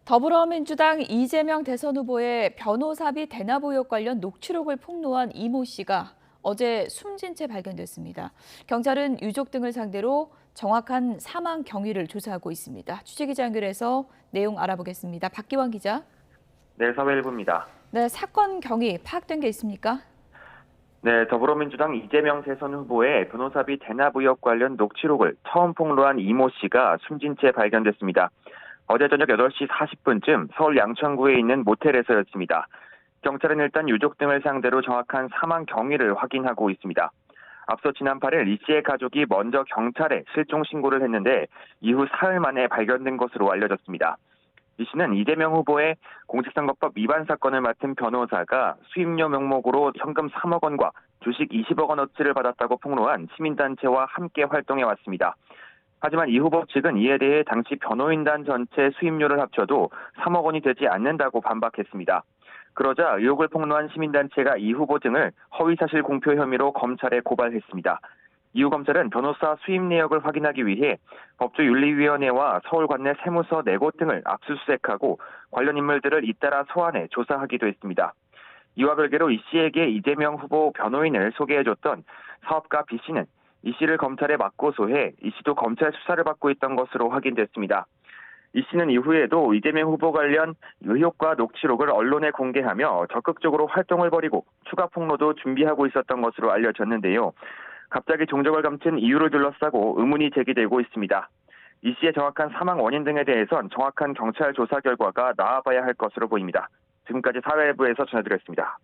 더불어민주당 이재명 대선 후보의 변호사비 대납 의혹 관련 녹취록을 폭로한 이모 씨가 어제 숨진 채 발견됐습니다. 경찰은 유족 등을 상대로 정확한 사망 경위를 조사하고 있습니다. 취재기자 연결해서 내용 알아보겠습니다. 박기환 기자. 네, 사회일부입니다. 네, 사건 경위 파악된 게 있습니까? 네, 더불어민주당 이재명 대선 후보의 변호사비 대납 의혹 관련 녹취록을 처음 폭로한 이모 씨가 숨진 채 발견됐습니다. 어제 저녁 8시 40분쯤 서울 양천구에 있는 모텔에서였습니다. 경찰은 일단 유족 등을 상대로 정확한 사망 경위를 확인하고 있습니다. 앞서 지난 8일 이 씨의 가족이 먼저 경찰에 실종 신고를 했는데 이후 사흘 만에 발견된 것으로 알려졌습니다. 이 씨는 이재명 후보의 공직선거법 위반 사건을 맡은 변호사가 수임료 명목으로 현금 3억 원과 주식 20억 원어치를 받았다고 폭로한 시민단체와 함께 활동해왔습니다. 하지만 이 후보 측은 이에 대해 당시 변호인단 전체 수임료를 합쳐도 3억 원이 되지 않는다고 반박했습니다. 그러자 의혹을 폭로한 시민단체가 이 후보 등을 허위사실 공표 혐의로 검찰에 고발했습니다. 이후 검찰은 변호사 수입 내역을 확인하기 위해 법조윤리위원회와 서울관내 세무서 4곳 등을 압수수색하고 관련 인물들을 잇따라 소환해 조사하기도 했습니다. 이와 별개로 이 씨에게 이재명 후보 변호인을 소개해줬던 사업가 B 씨는 이 씨를 검찰에 맞고소해 이 씨도 검찰 수사를 받고 있던 것으로 확인됐습니다. 이 씨는 이후에도 이재명 후보 관련 의혹과 녹취록을 언론에 공개하며 적극적으로 활동을 벌이고 추가 폭로도 준비하고 있었던 것으로 알려졌는데요. 갑자기 종적을 감춘 이유를 둘러싸고 의문이 제기되고 있습니다. 이 씨의 정확한 사망 원인 등에 대해선 정확한 경찰 조사 결과가 나와봐야 할 것으로 보입니다. 지금까지 사회부에서 전해드렸습니다.